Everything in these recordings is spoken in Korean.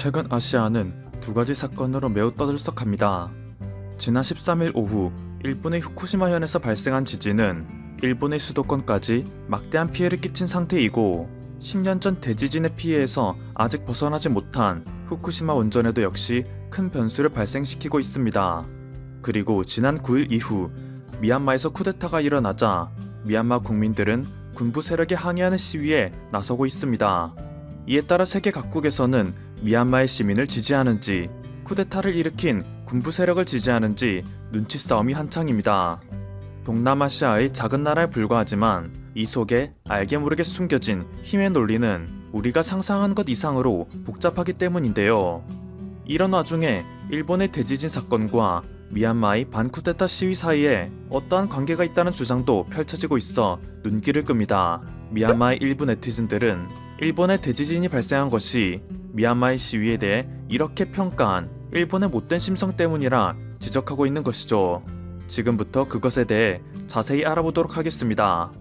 최근 아시아는 두 가지 사건으로 매우 떠들썩합니다. 지난 13일 오후 일본의 후쿠시마현에서 발생한 지진은 일본의 수도권까지 막대한 피해를 끼친 상태이고 10년 전 대지진의 피해에서 아직 벗어나지 못한 후쿠시마 원전에도 역시 큰 변수를 발생시키고 있습니다. 그리고 지난 9일 이후 미얀마에서 쿠데타가 일어나자 미얀마 국민들은 군부 세력에 항의하는 시위에 나서고 있습니다. 이에 따라 세계 각국에서는 미얀마의 시민을 지지하는지 쿠데타를 일으킨 군부 세력을 지지하는지 눈치 싸움이 한창입니다. 동남아시아의 작은 나라에 불과하지만 이 속에 알게 모르게 숨겨진 힘의 논리는 우리가 상상한 것 이상으로 복잡하기 때문인데요. 이런 와중에 일본의 대지진 사건과 미얀마의 반쿠데타 시위 사이에 어떠한 관계가 있다는 주장도 펼쳐지고 있어 눈길을 끕니다. 미얀마의 일부 네티즌들은 일본의 대지진이 발생한 것이 미얀마의 시위에 대해 이렇게 평가한 일본의 못된 심성 때문이라 지적하고 있는 것이죠. 지금부터 그것에 대해 자세히 알아보도록 하겠습니다.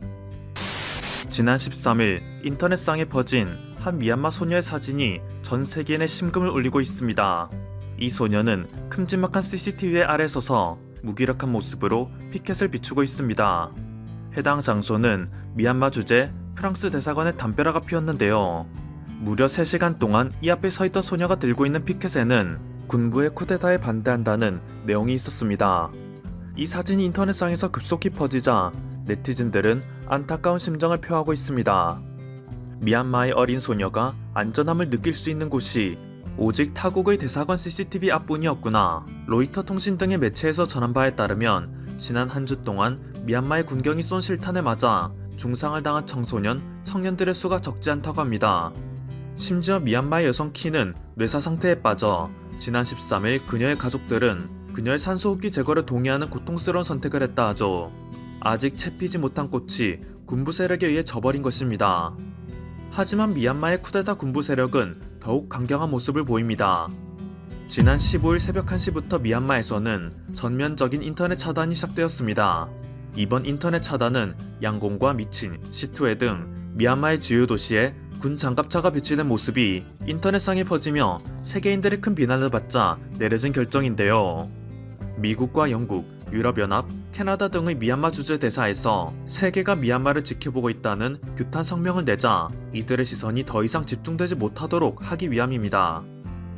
지난 13일 인터넷상에 퍼진 한 미얀마 소녀의 사진이 전 세계에 심금을 울리고 있습니다. 이 소녀는 큼지막한 CCTV의 아래 서서 무기력한 모습으로 피켓을 비추고 있습니다. 해당 장소는 미얀마 주재 프랑스 대사관의 담벼락가 피었는데요. 무려 3시간 동안 이 앞에 서 있던 소녀가 들고 있는 피켓에는 군부의 쿠데타에 반대한다는 내용이 있었습니다. 이 사진이 인터넷상에서 급속히 퍼지자 네티즌들은 안타까운 심정을 표하고 있습니다. 미얀마의 어린 소녀가 안전함을 느낄 수 있는 곳이 오직 타국의 대사관 CCTV 앞뿐이었구나. 로이터 통신 등의 매체에서 전한 바에 따르면 지난 한 주 동안 미얀마의 군경이 쏜 실탄에 맞아 중상을 당한 청소년, 청년들의 수가 적지 않다고 합니다. 심지어 미얀마의 여성 키는 뇌사 상태에 빠져 지난 13일 그녀의 가족들은 그녀의 산소호흡기 제거를 동의하는 고통스러운 선택을 했다 하죠. 아직 채 피지 못한 꽃이 군부 세력에 의해 져버린 것입니다. 하지만 미얀마의 쿠데타 군부 세력은 더욱 강경한 모습을 보입니다. 지난 15일 새벽 1시부터 미얀마에서는 전면적인 인터넷 차단이 시작되었습니다. 이번 인터넷 차단은 양곤과 미친, 시투에 등 미얀마의 주요 도시에 군 장갑차가 배치된 모습이 인터넷상에 퍼지며 세계인들의 큰 비난을 받자 내려진 결정인데요. 미국과 영국, 유럽연합, 캐나다 등의 미얀마 주재 대사에서 세계가 미얀마를 지켜보고 있다는 규탄 성명을 내자 이들의 시선이 더 이상 집중되지 못하도록 하기 위함입니다.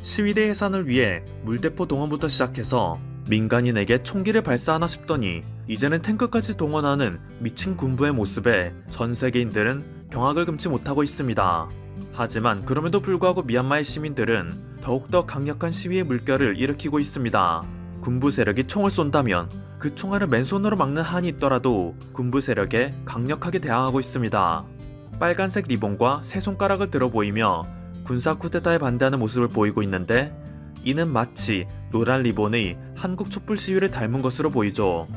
시위대 해산을 위해 물대포 동원부터 시작해서 민간인에게 총기를 발사하나 싶더니 이제는 탱크까지 동원하는 미친 군부의 모습에 전 세계인들은 경악을 금치 못하고 있습니다. 하지만 그럼에도 불구하고 미얀마의 시민들은 더욱더 강력한 시위의 물결을 일으키고 있습니다. 군부 세력이 총을 쏜다면 그 총알을 맨손으로 막는 한이 있더라도 군부 세력에 강력하게 대항하고 있습니다. 빨간색 리본과 세 손가락을 들어 보이며 군사 쿠데타에 반대하는 모습을 보이고 있는데 이는 마치 노란 리본의 한국 촛불 시위를 닮은 것으로 보이죠.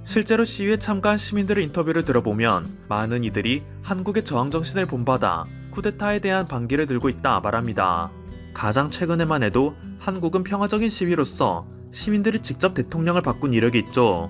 실제로 시위에 참가한 시민들의 인터뷰를 들어보면 많은 이들이 한국의 저항정신을 본받아 쿠데타에 대한 반기를 들고 있다 말합니다. 가장 최근에만 해도 한국은 평화적인 시위로서 시민들이 직접 대통령을 바꾼 이력이 있죠.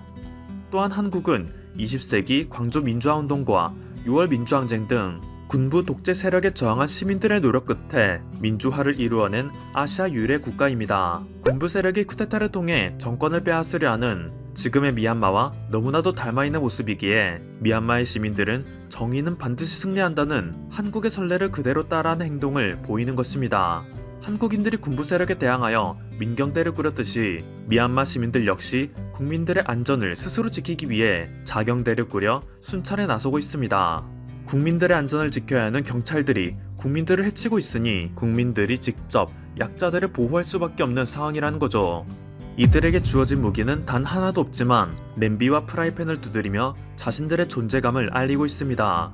또한 한국은 20세기 광주 민주화운동과 6월 민주항쟁 등 군부 독재 세력에 저항한 시민들의 노력 끝에 민주화를 이루어낸 아시아 유일의 국가입니다. 군부 세력이 쿠데타를 통해 정권을 빼앗으려 하는 지금의 미얀마와 너무나도 닮아있는 모습이기에 미얀마의 시민들은 정의는 반드시 승리한다는 한국의 선례를 그대로 따라하는 행동을 보이는 것입니다. 한국인들이 군부 세력에 대항하여 민경대를 꾸렸듯이 미얀마 시민들 역시 국민들의 안전을 스스로 지키기 위해 자경대를 꾸려 순찰에 나서고 있습니다. 국민들의 안전을 지켜야 하는 경찰들이 국민들을 해치고 있으니 국민들이 직접 약자들을 보호할 수밖에 없는 상황이라는 거죠. 이들에게 주어진 무기는 단 하나도 없지만 냄비와 프라이팬을 두드리며 자신들의 존재감을 알리고 있습니다.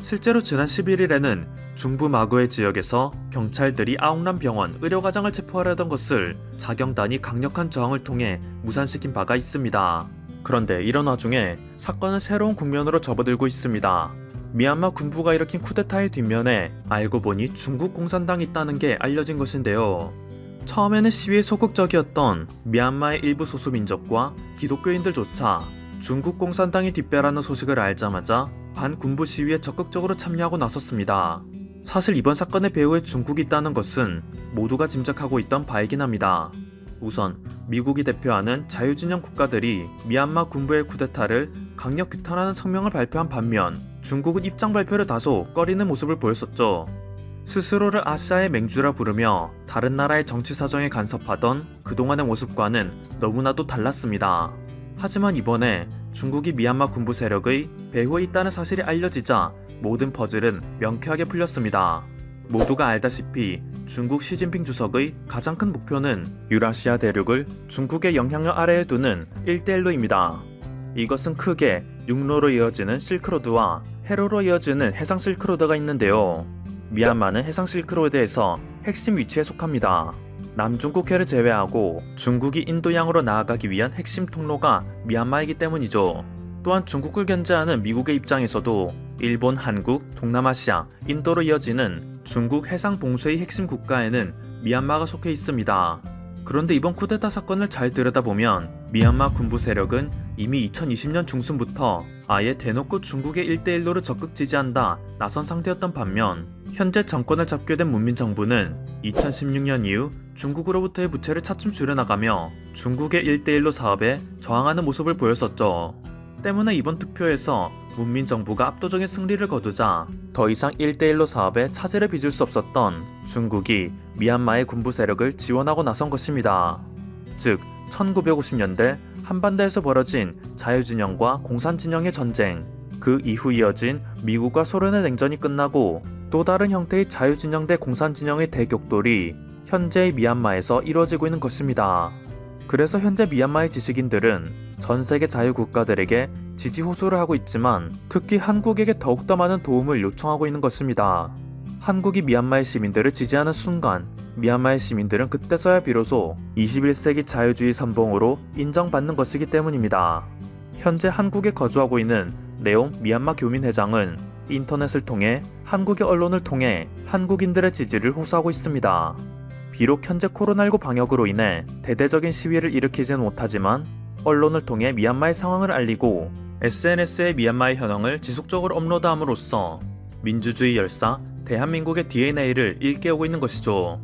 실제로 지난 11일에는 중부 마구에 지역에서 경찰들이 아웅란 병원 의료과장을 체포하려던 것을 자경단이 강력한 저항을 통해 무산시킨 바가 있습니다. 그런데 이런 와중에 사건은 새로운 국면으로 접어들고 있습니다. 미얀마 군부가 일으킨 쿠데타의 뒷면에 알고 보니 중국 공산당이 있다는 게 알려진 것인데요. 처음에는 시위에 소극적이었던 미얀마의 일부 소수민족과 기독교인들조차 중국 공산당이 뒷배라는 소식을 알자마자 반군부 시위에 적극적으로 참여하고 나섰습니다. 사실 이번 사건의 배후에 중국이 있다는 것은 모두가 짐작하고 있던 바이긴 합니다. 우선 미국이 대표하는 자유진영 국가들이 미얀마 군부의 쿠데타를 강력 규탄하는 성명을 발표한 반면 중국은 입장 발표를 다소 꺼리는 모습을 보였었죠. 스스로를 아시아의 맹주라 부르며 다른 나라의 정치 사정에 간섭하던 그동안의 모습과는 너무나도 달랐습니다. 하지만 이번에 중국이 미얀마 군부 세력의 배후에 있다는 사실이 알려지자 모든 퍼즐은 명쾌하게 풀렸습니다. 모두가 알다시피 중국 시진핑 주석의 가장 큰 목표는 유라시아 대륙을 중국의 영향력 아래에 두는 일대일로입니다. 이것은 크게 육로로 이어지는 실크로드와 해로로 이어지는 해상 실크로드가 있는데요. 미얀마는 해상 실크로드에서 핵심 위치에 속합니다. 남중국해를 제외하고 중국이 인도양으로 나아가기 위한 핵심 통로가 미얀마이기 때문이죠. 또한 중국을 견제하는 미국의 입장에서도 일본, 한국, 동남아시아, 인도로 이어지는 중국 해상 봉쇄의 핵심 국가에는 미얀마가 속해 있습니다. 그런데 이번 쿠데타 사건을 잘 들여다보면 미얀마 군부 세력은 이미 2020년 중순부터 아예 대놓고 중국의 일대일로를 적극 지지한다 나선 상태였던 반면 현재 정권을 잡게 된 문민정부는 2016년 이후 중국으로부터의 부채를 차츰 줄여나가며 중국의 일대일로 사업에 저항하는 모습을 보였었죠. 때문에 이번 투표에서 문민정부가 압도적인 승리를 거두자 더 이상 1대1로 사업에 차질을 빚을 수 없었던 중국이 미얀마의 군부 세력을 지원하고 나선 것입니다. 즉 1950년대 한반도에서 벌어진 자유진영과 공산진영의 전쟁, 그 이후 이어진 미국과 소련의 냉전이 끝나고 또 다른 형태의 자유진영 대 공산진영의 대격돌이 현재의 미얀마에서 이루어지고 있는 것입니다. 그래서 현재 미얀마의 지식인들은 전 세계 자유국가들에게 지지 호소를 하고 있지만 특히 한국에게 더욱더 많은 도움을 요청하고 있는 것입니다. 한국이 미얀마의 시민들을 지지하는 순간 미얀마의 시민들은 그때서야 비로소 21세기 자유주의 선봉으로 인정받는 것이기 때문입니다. 현재 한국에 거주하고 있는 네옴 미얀마 교민회장은 인터넷을 통해 한국의 언론을 통해 한국인들의 지지를 호소하고 있습니다. 비록 현재 코로나19 방역으로 인해 대대적인 시위를 일으키지는 못하지만 언론을 통해 미얀마의 상황을 알리고 SNS에 미얀마의 현황을 지속적으로 업로드함으로써 민주주의 열사 대한민국의 DNA를 일깨우고 있는 것이죠.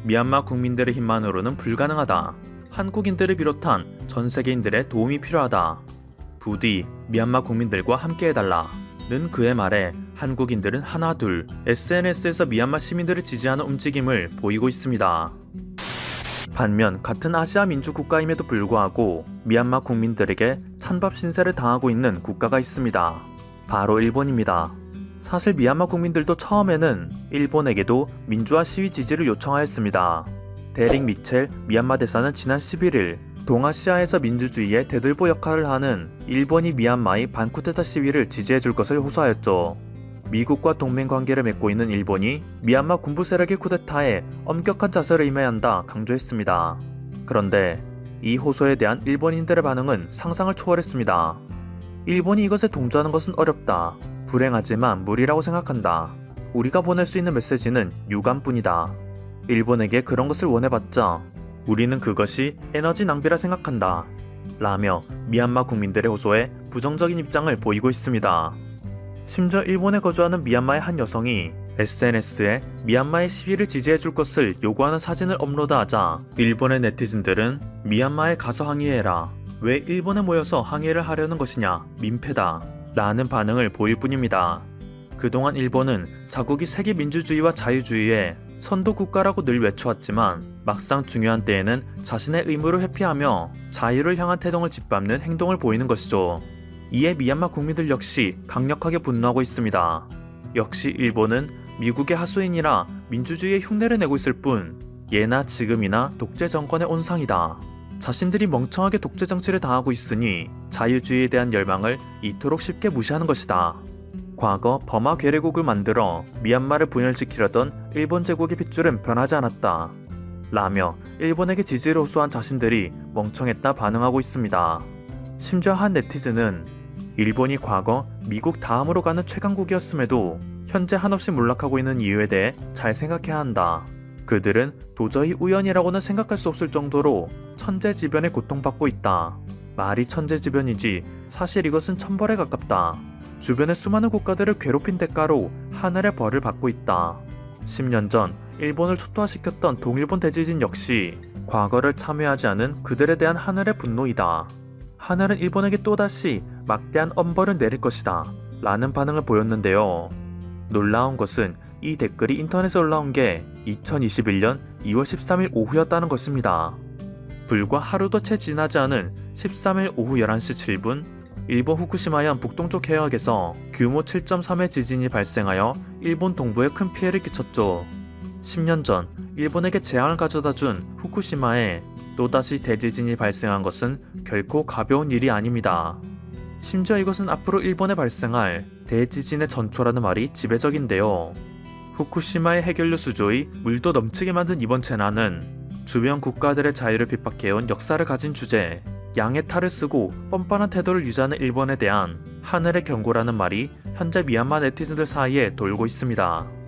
미얀마 국민들의 힘만으로는 불가능하다. 한국인들을 비롯한 전 세계인들의 도움이 필요하다. 부디 미얀마 국민들과 함께해달라. 는 그의 말에 한국인들은 하나둘 SNS에서 미얀마 시민들을 지지하는 움직임을 보이고 있습니다. 반면 같은 아시아 민주 국가임에도 불구하고 미얀마 국민들에게 찬밥 신세를 당하고 있는 국가가 있습니다. 바로 일본입니다. 사실 미얀마 국민들도 처음에는 일본에게도 민주화 시위 지지를 요청하였습니다. 데릭 미첼 미얀마 대사는 지난 11일 동아시아에서 민주주의의 대들보 역할을 하는 일본이 미얀마의 반쿠데타 시위를 지지해줄 것을 호소하였죠. 미국과 동맹관계를 맺고 있는 일본이 미얀마 군부 세력의 쿠데타에 엄격한 자세를 임해야 한다 강조했습니다. 그런데 이 호소에 대한 일본인들의 반응은 상상을 초월했습니다. 일본이 이것에 동조하는 것은 어렵다. 불행하지만 무리라고 생각한다. 우리가 보낼 수 있는 메시지는 유감뿐이다. 일본에게 그런 것을 원해봤자 우리는 그것이 에너지 낭비라 생각한다. 라며 미얀마 국민들의 호소에 부정적인 입장을 보이고 있습니다. 심지어 일본에 거주하는 미얀마의 한 여성이 SNS에 미얀마의 시위를 지지해줄 것을 요구하는 사진을 업로드하자 일본의 네티즌들은 미얀마에 가서 항의해라. 왜 일본에 모여서 항의를 하려는 것이냐. 민폐다. 라는 반응을 보일 뿐입니다. 그동안 일본은 자국이 세계 민주주의와 자유주의의 선도국가라고 늘 외쳐왔지만 막상 중요한 때에는 자신의 의무를 회피하며 자유를 향한 태동을 짓밟는 행동을 보이는 것이죠. 이에 미얀마 국민들 역시 강력하게 분노하고 있습니다. 역시 일본은 미국의 하수인이라 민주주의의 흉내를 내고 있을 뿐 예나 지금이나 독재 정권의 온상이다. 자신들이 멍청하게 독재 정치를 당하고 있으니 자유주의에 대한 열망을 이토록 쉽게 무시하는 것이다. 과거 버마 괴뢰국을 만들어 미얀마를 분열시키려던 일본 제국의 핏줄은 변하지 않았다. 라며 일본에게 지지를 호소한 자신들이 멍청했다 반응하고 있습니다. 심지어 한 네티즌은 일본이 과거 미국 다음으로 가는 최강국이었음에도 현재 한없이 몰락하고 있는 이유에 대해 잘 생각해야 한다. 그들은 도저히 우연이라고는 생각할 수 없을 정도로 천재지변에 고통받고 있다. 말이 천재지변이지 사실 이것은 천벌에 가깝다. 주변의 수많은 국가들을 괴롭힌 대가로 하늘의 벌을 받고 있다. 10년 전 일본을 초토화시켰던 동일본 대지진 역시 과거를 참여하지 않은 그들에 대한 하늘의 분노이다. 하늘은 일본에게 또다시 막대한 엄벌을 내릴 것이다 라는 반응을 보였는데요. 놀라운 것은 이 댓글이 인터넷에 올라온 게 2021년 2월 13일 오후였다는 것입니다. 불과 하루도 채 지나지 않은 13일 오후 11시 7분 일본 후쿠시마현 북동쪽 해역에서 규모 7.3의 지진이 발생하여 일본 동부에 큰 피해를 끼쳤죠. 10년 전 일본에게 재앙을 가져다 준 후쿠시마에 또다시 대지진이 발생한 것은 결코 가벼운 일이 아닙니다. 심지어 이것은 앞으로 일본에 발생할 대지진의 전초라는 말이 지배적인데요. 후쿠시마의 해결료 수조의 물도 넘치게 만든 이번 재난은 주변 국가들의 자유를 핍박해온 역사를 가진 주제, 양의 탈을 쓰고 뻔뻔한 태도를 유지하는 일본에 대한 하늘의 경고라는 말이 현재 미얀마 네티즌들 사이에 돌고 있습니다.